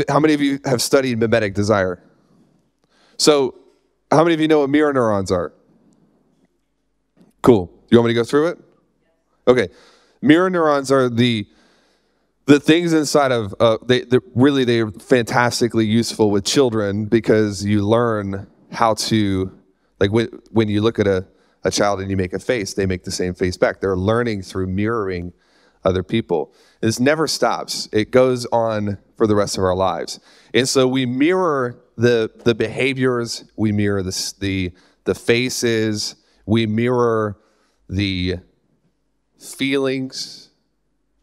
How many of you have studied Mimetic Desire? So how many of you know what mirror neurons are? Cool. You want me to go through it? Okay. Mirror neurons are the things inside of, they're fantastically useful with children because you learn how to, like when you look at a child and you make a face, they make the same face back. They're learning through mirroring other people. This never stops. It goes on for the rest of our lives. And so we mirror the behaviors, we mirror the faces, we mirror the feelings.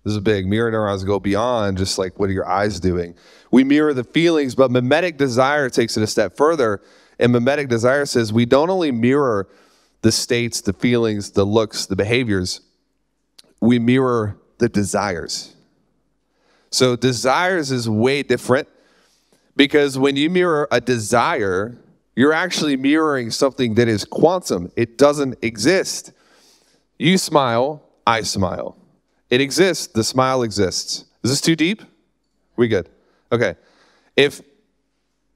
This is big. Mirror neurons go beyond just like, what are your eyes doing? We mirror the feelings, but Mimetic Desire takes it a step further. And Mimetic Desire says we don't only mirror the states, the feelings, the looks, the behaviors, we mirror the desires. So desires is way different because when you mirror a desire, you're actually mirroring something that is quantum. It doesn't exist. You smile, I smile. It exists, the smile exists. Is this too deep? We good? Okay. If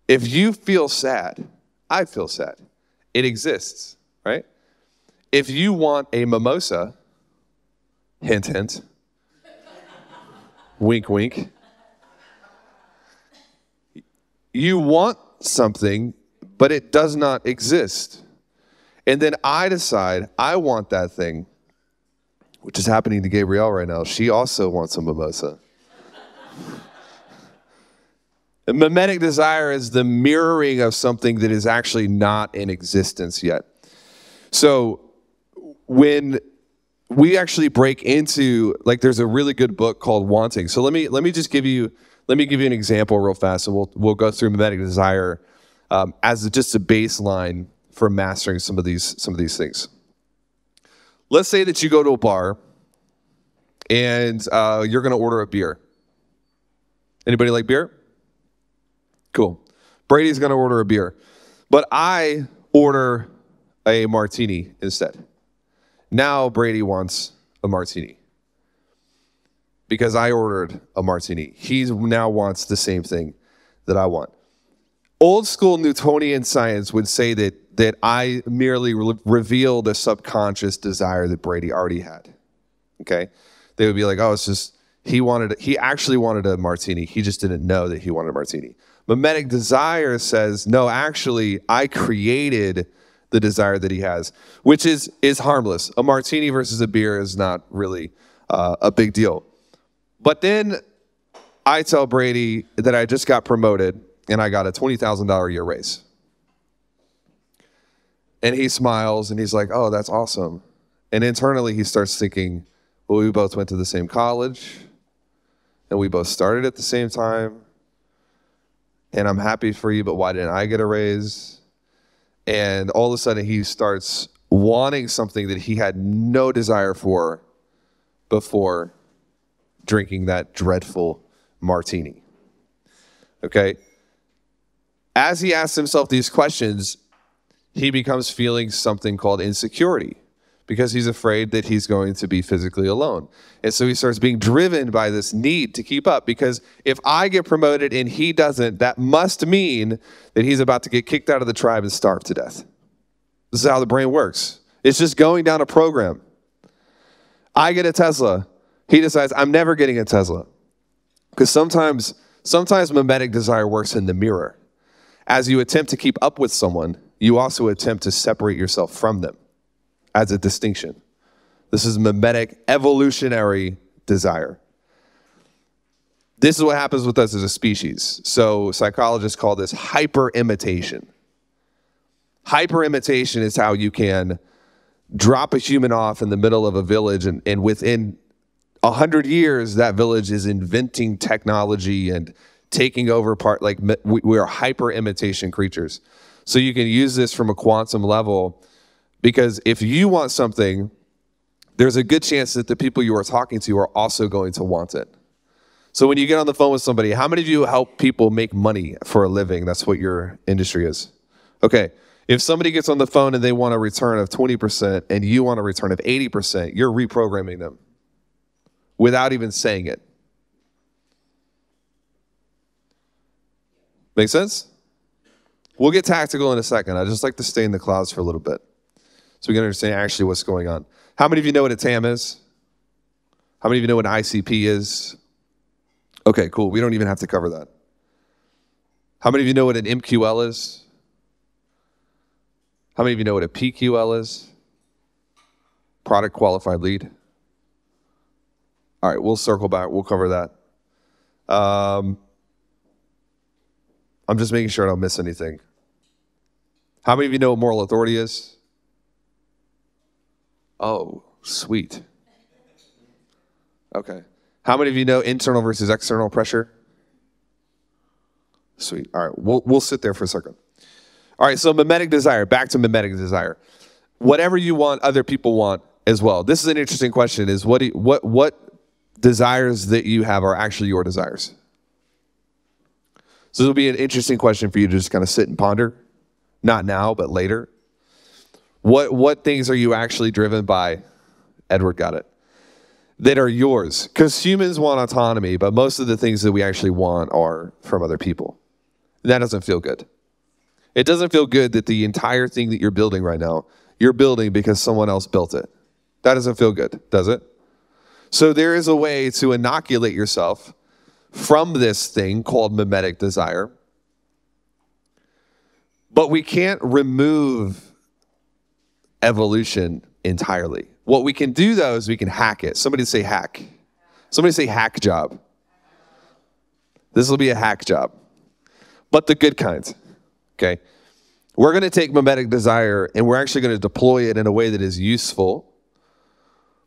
you feel sad, I feel sad. It exists, right? If you want a mimosa, hint, hint, wink, wink, you want something, but it does not exist. And then I decide I want that thing, which is happening to Gabrielle right now. She also wants a mimosa. And Mimetic Desire is the mirroring of something that is actually not in existence yet. So when we actually break into, like, there's a really good book called Wanting. So let me just give you an example real fast, and we'll go through Mimetic Desire as just a baseline for mastering some of these things. Let's say that you go to a bar and you're going to order a beer. Anybody like beer? Cool. Brady's going to order a beer, but I order a martini instead. Now Brady wants a martini because I ordered a martini. He now wants the same thing that I want. Old school Newtonian science would say that I merely revealed a subconscious desire that Brady already had. Okay? They would be like, oh, it's just, he actually wanted a martini. He just didn't know that he wanted a martini. Mimetic Desire says, no, actually, I created the desire that he has, which is harmless. A martini versus a beer is not really a big deal. But then I tell Brady that I just got promoted and I got a $20,000 a year raise. And he smiles and he's like, oh, that's awesome. And internally he starts thinking, well, we both went to the same college and we both started at the same time. And I'm happy for you, but why didn't I get a raise? And all of a sudden he starts wanting something that he had no desire for before drinking that dreadful martini. Okay? As he asks himself these questions, he becomes feeling something called insecurity because he's afraid that he's going to be physically alone. And so he starts being driven by this need to keep up because if I get promoted and he doesn't, that must mean that he's about to get kicked out of the tribe and starve to death. This is how the brain works. It's just going down a program. I get a Tesla. He decides I'm never getting a Tesla. Because sometimes Mimetic Desire works in the mirror. As you attempt to keep up with someone, you also attempt to separate yourself from them as a distinction. This is mimetic evolutionary desire. This is what happens with us as a species. So psychologists call this hyper-imitation. Hyper-imitation is how you can drop a human off in the middle of a village and within 100 years, that village is inventing technology and taking over part, like we are hyper-imitation creatures. So you can use this from a quantum level because if you want something, there's a good chance that the people you are talking to are also going to want it. So when you get on the phone with somebody, how many of you help people make money for a living? That's what your industry is. Okay, if somebody gets on the phone and they want a return of 20% and you want a return of 80%, you're reprogramming them without even saying it. Make sense? We'll get tactical in a second. I just like to stay in the clouds for a little bit so we can understand actually what's going on. How many of you know what a TAM is? How many of you know what an ICP is? Okay, cool. We don't even have to cover that. How many of you know what an MQL is? How many of you know what a PQL is? Product qualified lead. All right, we'll circle back. We'll cover that. I'm just making sure I don't miss anything. How many of you know what moral authority is? Oh, sweet. Okay. How many of you know internal versus external pressure? Sweet. All right, we'll sit there for a second. All right, so mimetic desire. Back to mimetic desire. Whatever you want, other people want as well. This is an interesting question. Is what desires that you have are actually your desires? So this will be an interesting question for you to just kind of sit and ponder. Not now, but later. What things are you actually driven by? Edward got it. That are yours. Because humans want autonomy, but most of the things that we actually want are from other people. And that doesn't feel good. It doesn't feel good that the entire thing that you're building right now, you're building because someone else built it. That doesn't feel good, does it? So there is a way to inoculate yourself from this thing called mimetic desire. But we can't remove evolution entirely. What we can do, though, is we can hack it. Somebody say hack. Somebody say hack job. This will be a hack job, but the good kind, okay? We're going to take mimetic desire, and we're actually going to deploy it in a way that is useful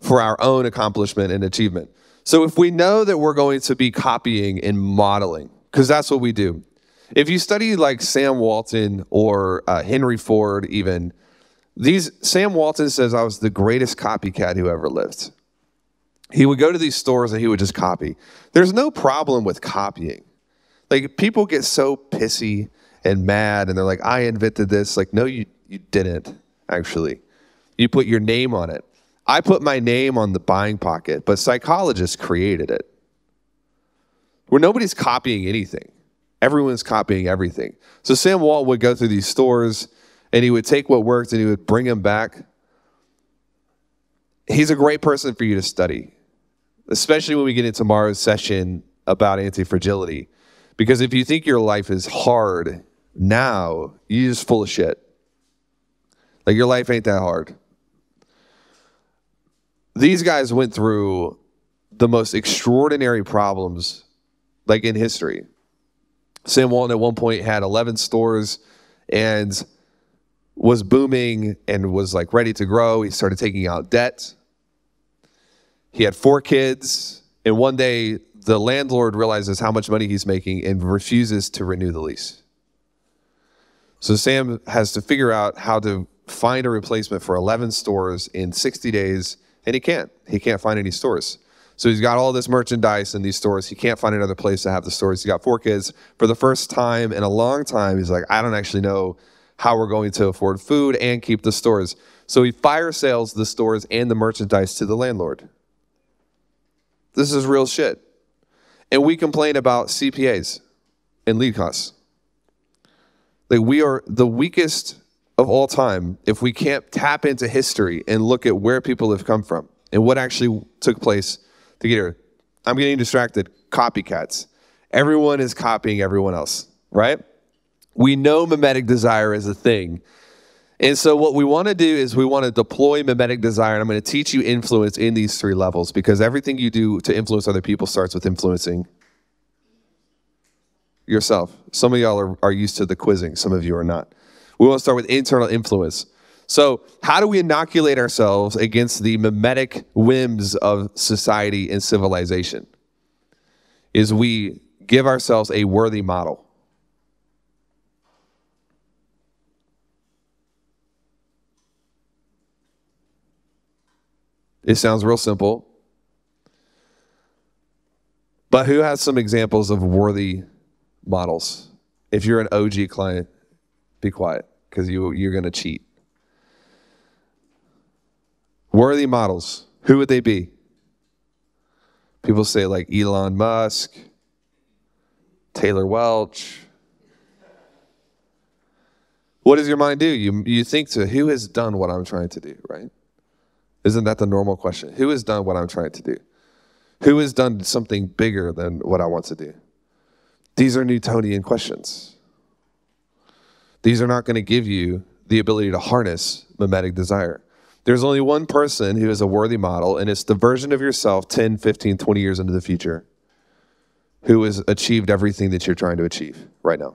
for our own accomplishment and achievement. So if we know that we're going to be copying and modeling, because that's what we do. If you study like Sam Walton or Henry Ford even, Sam Walton says I was the greatest copycat who ever lived. He would go to these stores and he would just copy. There's no problem with copying. Like people get so pissy and mad and they're like, I invented this. Like, no, you didn't actually. You put your name on it. I put my name on the buying pocket, but psychologists created it. Where nobody's copying anything. Everyone's copying everything. So Sam Walton would go through these stores and he would take what worked and he would bring them back. He's a great person for you to study, especially when we get into tomorrow's session about anti-fragility. Because if you think your life is hard now, you're just full of shit. Like your life ain't that hard. These guys went through the most extraordinary problems like in history. Sam Walton at one point had 11 stores and was booming and was like ready to grow. He started taking out debt. He had 4 kids. And one day the landlord realizes how much money he's making and refuses to renew the lease. So Sam has to figure out how to find a replacement for 11 stores in 60 days. And he can't. He can't find any stores. So he's got all this merchandise in these stores. He can't find another place to have the stores. He's got 4 kids. For the first time in a long time, he's like, I don't actually know how we're going to afford food and keep the stores. So he fire sales the stores and the merchandise to the landlord. This is real shit. And we complain about CPAs and lead costs. Like we are the weakest of all time if we can't tap into history and look at where people have come from and what actually took place to get here. I'm getting distracted. Copycats. Everyone is copying everyone else, right? We know mimetic desire is a thing. And so what we want to do is we want to deploy mimetic desire, and I'm going to teach you influence in these 3 levels because everything you do to influence other people starts with influencing yourself. Some of y'all are used to the quizzing. Some of you are not. We want to start with internal influence. So how do we inoculate ourselves against the mimetic whims of society and civilization? Is we give ourselves a worthy model. It sounds real simple. But who has some examples of worthy models? If you're an OG client, be quiet because you're going to cheat. Worthy models. Who would they be? People say like Elon Musk, Taylor Welch, What does your mind do? You think to, who has done what I'm trying to do, right? Isn't that the normal question? Who has done what I'm trying to do? Who has done something bigger than what I want to do? These are Newtonian questions. These are not going to give you the ability to harness mimetic desire. There's only one person who is a worthy model, and it's the version of yourself 10, 15, 20 years into the future who has achieved everything that you're trying to achieve right now.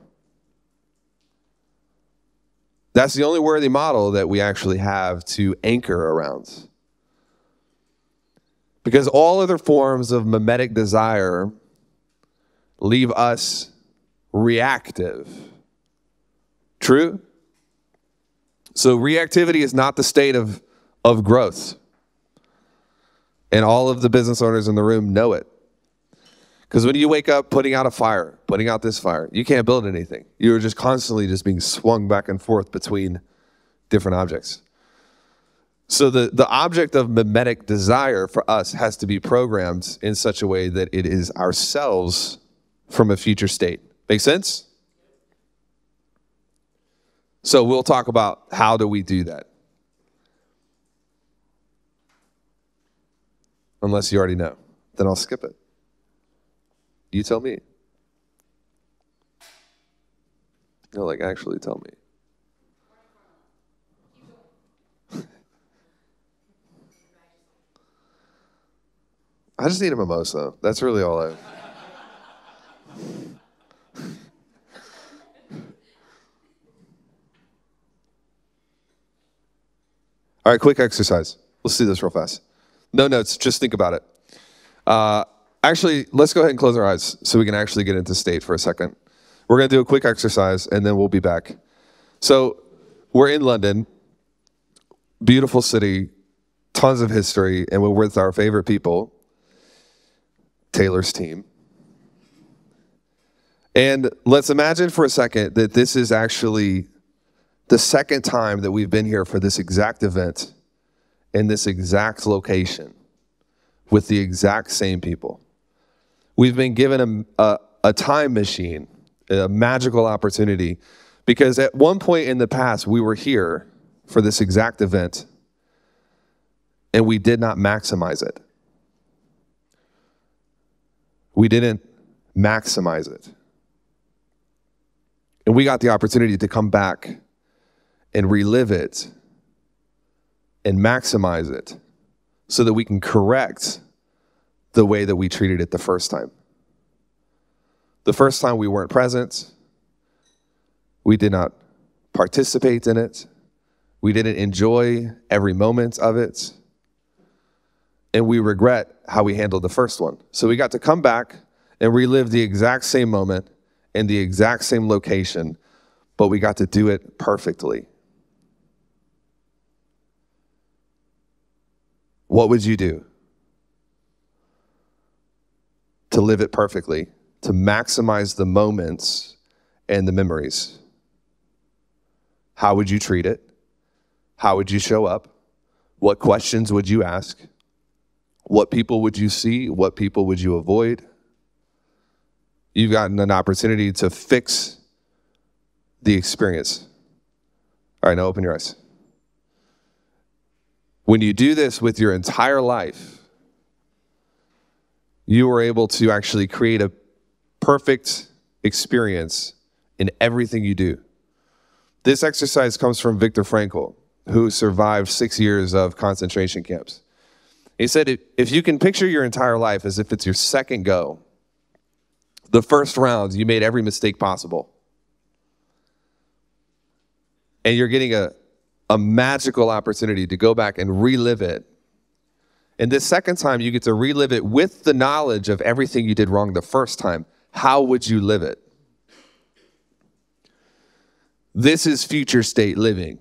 That's the only worthy model that we actually have to anchor around. Because all other forms of mimetic desire leave us reactive. True? So reactivity is not the state of growth. And all of the business owners in the room know it. Because when you wake up putting out a fire, putting out this fire, you can't build anything. You're just constantly just being swung back and forth between different objects. So the object of mimetic desire for us has to be programmed in such a way that it is ourselves from a future state. Make sense? So we'll talk about how do we do that. Unless you already know, then I'll skip it. You tell me. No, like actually tell me. I just need a mimosa. That's really all I... All right, quick exercise. Let's do this real fast. No notes, just think about it. Actually, let's go ahead and close our eyes so we can actually get into state for a second. We're going to do a quick exercise, and then we'll be back. So we're in London, beautiful city, tons of history, and we're with our favorite people, Taylor's team. And let's imagine for a second that this is actually the second time that we've been here for this exact event in this exact location with the exact same people. We've been given a time machine, a magical opportunity, because at one point in the past, we were here for this exact event, and we did not maximize it. We didn't maximize it. And we got the opportunity to come back and relive it and maximize it so that we can correct the way that we treated it the first time. The first time we weren't present. We did not participate in it. We didn't enjoy every moment of it. And we regret how we handled the first one. So we got to come back and relive the exact same moment in the exact same location, but we got to do it perfectly. What would you do to live it perfectly, to maximize the moments and the memories? How would you treat it? How would you show up? What questions would you ask? What people would you see? What people would you avoid? You've gotten an opportunity to fix the experience. All right, now open your eyes. When you do this with your entire life, you are able to actually create a perfect experience in everything you do. This exercise comes from Viktor Frankl, who survived 6 years of concentration camps. He said, if you can picture your entire life as if it's your second go, the first round, you made every mistake possible. And you're getting a magical opportunity to go back and relive it. And this second time, you get to relive it with the knowledge of everything you did wrong the first time. How would you live it? This is future state living.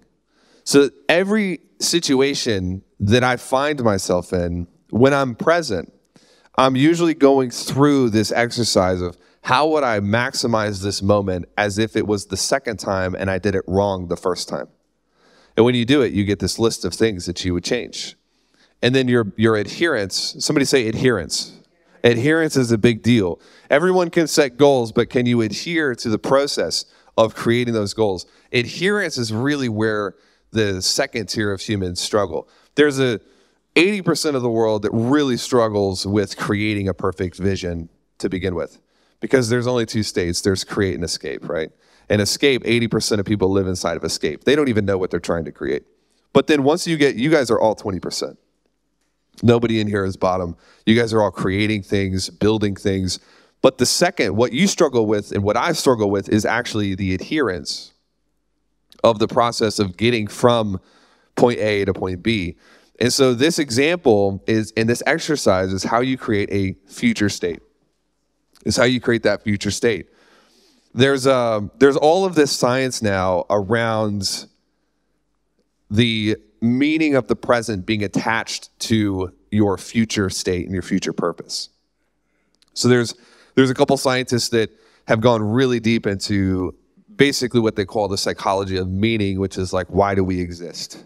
So every situation that I find myself in, when I'm present, I'm usually going through this exercise of how would I maximize this moment as if it was the second time and I did it wrong the first time. And when you do it, you get this list of things that you would change. And then your adherence, somebody say adherence. Adherence is a big deal. Everyone can set goals, but can you adhere to the process of creating those goals. Adherence is really where the second tier of humans struggle. There's a 80% of the world that really struggles with creating a perfect vision to begin with, because there's only two states. There's create and escape, right? And escape, 80% of people live inside of escape. They don't even know what they're trying to create. But then once you guys are all 20%. Nobody in here is bottom. You guys are all creating things, building things. But the second, what you struggle with and what I struggle with is actually the adherence of the process of getting from point A to point B. And so this example is, and this exercise is how you create a future state. It's how you create that future state. There's all of this science now around the meaning of the present being attached to your future state and your future purpose. So there's a couple scientists that have gone really deep into basically what they call the psychology of meaning, which is like, why do we exist?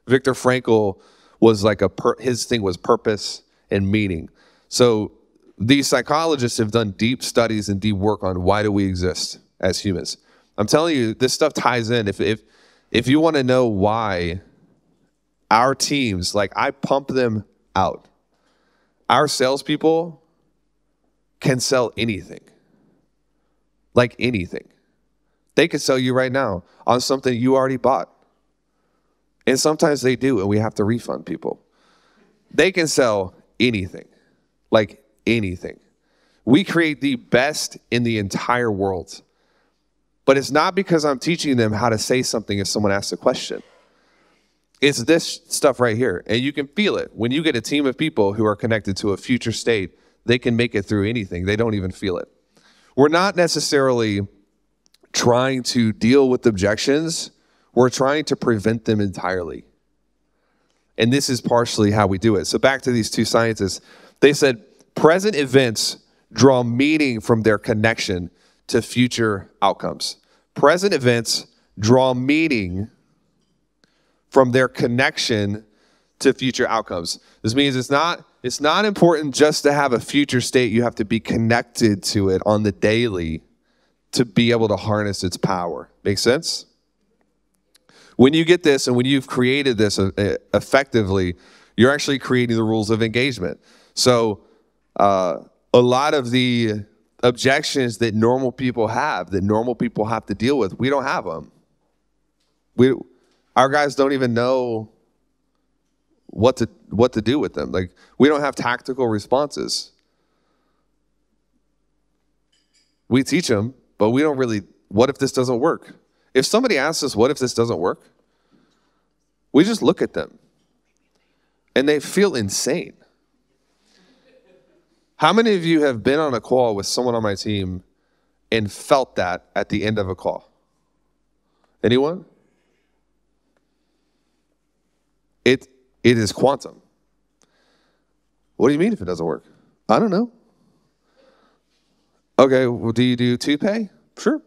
Viktor Frankl was like his thing was purpose and meaning. So these psychologists have done deep studies and deep work on why do we exist as humans. I'm telling you, this stuff ties in. If you want to know why our teams, like I pump them out. Our salespeople can sell anything. Like anything. They could sell you right now on something you already bought. And sometimes they do, and we have to refund people. They can sell anything. Like anything. We create the best in the entire world. But it's not because I'm teaching them how to say something if someone asks a question. It's this stuff right here. And you can feel it. When you get a team of people who are connected to a future state, they can make it through anything. They don't even feel it. We're not necessarily trying to deal with objections. We're trying to prevent them entirely. And this is partially how we do it. So back to these two scientists. They said present events draw meaning from their connection to future outcomes. Present events draw meaning from their connection to future outcomes. This means it's not important just to have a future state. You have to be connected to it on the daily to be able to harness its power. Make sense? When you get this and when you've created this effectively, you're actually creating the rules of engagement. So a lot of the objections that normal people have to deal with, we don't have them. Our guys don't even know what to do with them. Like, we don't have tactical responses. We teach them, but we don't really, what if this doesn't work? If somebody asks us, what if this doesn't work? We just look at them and they feel insane. How many of you have been on a call with someone on my team and felt that at the end of a call? Anyone? It is quantum. What do you mean if it doesn't work? I don't know. Okay, well, do you do TPay? Sure.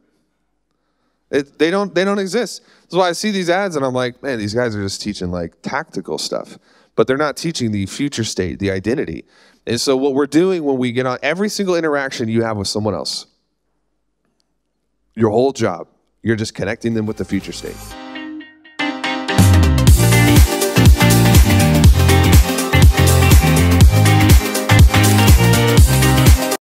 They don't exist. That's why I see these ads and I'm like, man, these guys are just teaching like tactical stuff, but they're not teaching the future state, the identity. And so what we're doing when we get on every single interaction you have with someone else, your whole job, you're just connecting them with the future state.